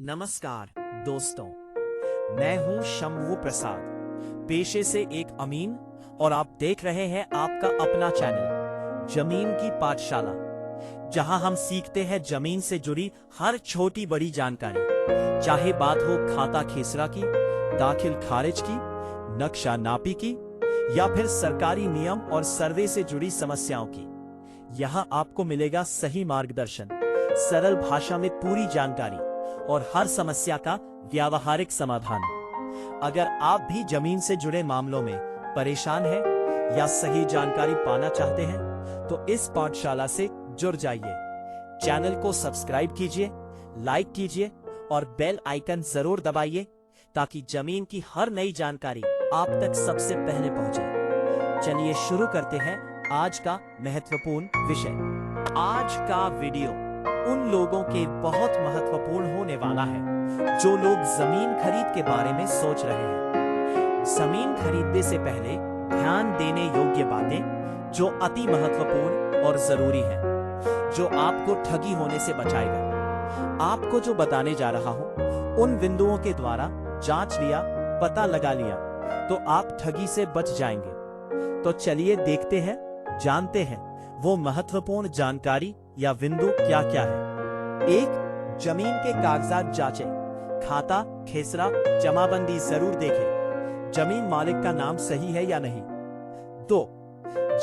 नमस्कार दोस्तों, मैं हूं शंभू प्रसाद, पेशे से एक अमीन, और आप देख रहे हैं आपका अपना चैनल जमीन की पाठशाला, जहां हम सीखते हैं जमीन से जुड़ी हर छोटी बड़ी जानकारी। चाहे बात हो खाता खेसरा की, दाखिल खारिज की, नक्शा नापी की, या फिर सरकारी नियम और सर्वे से जुड़ी समस्याओं की, यहां आपको मिलेगा सही मार्गदर्शन, सरल भाषा में पूरी जानकारी और हर समस्या का व्यावहारिक समाधान। अगर आप भी जमीन से जुड़े मामलों में परेशान हैं या सही जानकारी पाना चाहते हैं, तो इस पाठशाला से जुड़ जाइए। चैनल को सब्सक्राइब कीजिए, लाइक कीजिए और बेल आइकन जरूर दबाइए, ताकि जमीन की हर नई जानकारी आप तक सबसे पहले पहुंचे। चलिए शुरू करते हैं आज का महत्वपूर्ण विषय। आज का वीडियो उन लोगों के बहुत महत्वपूर्ण होने वाला है जो लोग जमीन खरीद के बारे में सोच रहे हैं। जमीन खरीदने से पहले ध्यान देने योग्य बातें जो अति महत्वपूर्ण और जरूरी है, जो आपको ठगी होने से बचाएगा। आपको जो बताने जा रहा हूं, उन बिंदुओं के द्वारा जांच लिया, पता लगा लिया, तो आप ठगी से बच जाएंगे। तो चलिए देखते हैं, जानते हैं वो महत्वपूर्ण जानकारी या बिंदु क्या क्या है। 1. जमीन के कागजात जांचें। खाता, खेसरा, जमाबंदी जरूर देखें। जमीन मालिक का नाम सही है या नहीं। 2.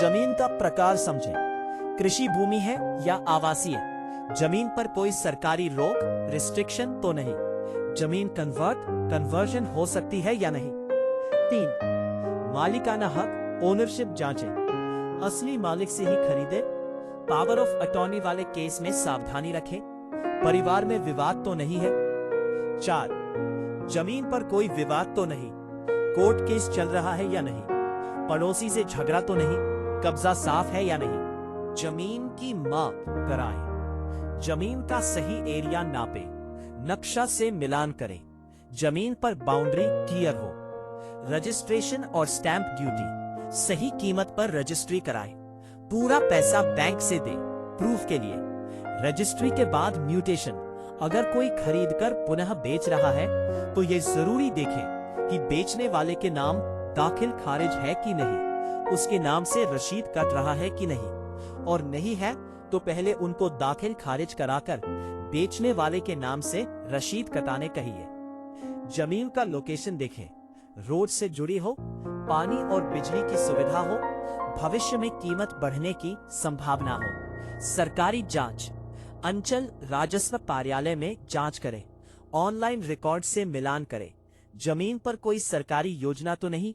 जमीन का प्रकार समझें। कृषि भूमि है या आवासीय। जमीन पर कोई सरकारी रोक, रिस्ट्रिक्शन तो नहीं। जमीन कन्वर्जन हो सकती है या नहीं। 3. मालिकाना हक, ओनरशिप जांचें। असली मालिक से ही खरीदे। पावर ऑफ अटॉर्नी वाले केस में सावधानी रखें। परिवार में विवाद तो नहीं है। 4. जमीन पर कोई विवाद तो नहीं। कोर्ट केस चल रहा है या नहीं। पड़ोसी से झगड़ा तो नहीं। कब्जा साफ है या नहीं। जमीन की माप कराएं। जमीन का सही एरिया नापे। नक्शा से मिलान करें। जमीन पर बाउंड्री क्लियर हो। रजिस्ट्रेशन और स्टैंप ड्यूटी, सही कीमत पर रजिस्ट्री कराएं। पूरा पैसा बैंक से दे प्रूफ के लिए। रजिस्ट्री के बाद म्यूटेशन, अगर कोई खरीदकर पुनः बेच रहा है तो ये जरूरी देखें कि बेचने वाले के नाम दाखिल खारिज है कि नहीं, उसके नाम से रसीद कट रहा है कि नहीं, और नहीं है तो पहले उनको दाखिल खारिज कराकर बेचने वाले के नाम से रसीद कटाने कहिए। जमीन का लोकेशन देखें, रोड से जुड़ी हो, पानी और बिजली की सुविधा हो, भविष्य में कीमत बढ़ने की संभावना हो। सरकारी जांच, अंचल राजस्व कार्यालय में जांच करें। ऑनलाइन रिकॉर्ड से मिलान करें। जमीन पर कोई सरकारी योजना तो नहीं।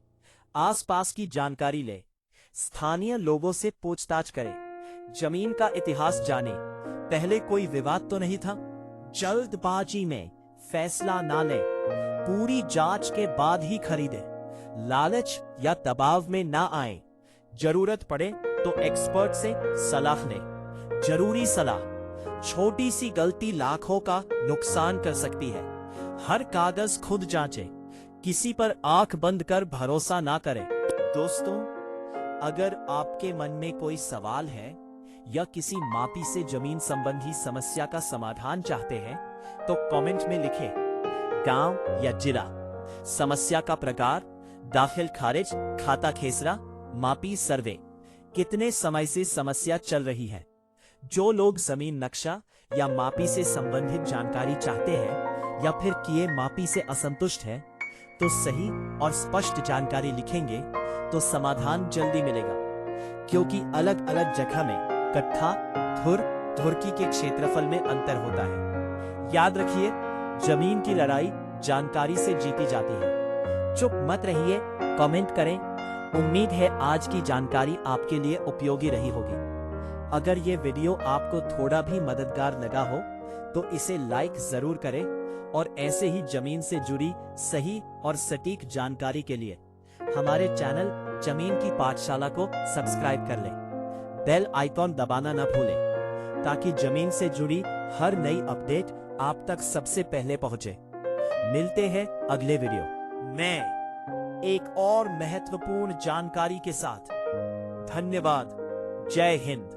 आसपास की जानकारी ले। स्थानीय लोगों से पूछताछ करें। जमीन का इतिहास जाने, पहले कोई विवाद तो नहीं था। जल्दबाजी में फैसला ना ले। पूरी जांच के बाद ही खरीदे। लालच या दबाव में ना आए। जरूरत पड़े तो एक्सपर्ट से सलाह लें। जरूरी सलाह, छोटी सी गलती लाखों का नुकसान कर सकती है। हर कागज खुद जांचें। किसी पर आंख बंद कर भरोसा ना करें। दोस्तों, अगर आपके मन में कोई सवाल है या किसी मापी से जमीन संबंधी समस्या का समाधान चाहते हैं, तो कमेंट में लिखें। गांव या जिला, समस्या का प्रकार, दाखिल खारिज, खाता खेसरा, मापी सर्वे, कितने समय से समस्या चल रही है। जो लोग जमीन नक्शा या मापी से संबंधित जानकारी चाहते हैं या फिर किए मापी से असंतुष्ट हैं, तो सही और स्पष्ट जानकारी लिखेंगे तो समाधान जल्दी मिलेगा, क्योंकि अलग अलग जगह में कट्ठा, धुरकी के क्षेत्रफल में अंतर होता है। याद रखिए, जमीन की लड़ाई जानकारी से जीती जाती है। चुप मत रहिए, कमेंट करें। उम्मीद है आज की जानकारी आपके लिए उपयोगी रही होगी। अगर ये वीडियो आपको थोड़ा भी मददगार लगा हो तो इसे लाइक जरूर करें, और ऐसे ही जमीन से जुड़ी सही और सटीक जानकारी के लिए हमारे चैनल जमीन की पाठशाला को सब्सक्राइब कर लें। बेल आइकॉन दबाना न भूलें, ताकि जमीन से जुड़ी हर नई अपडेट आप तक सबसे पहले पहुंचे। मिलते हैं अगले वीडियो में एक और महत्वपूर्ण जानकारी के साथ। धन्यवाद। जय हिंद।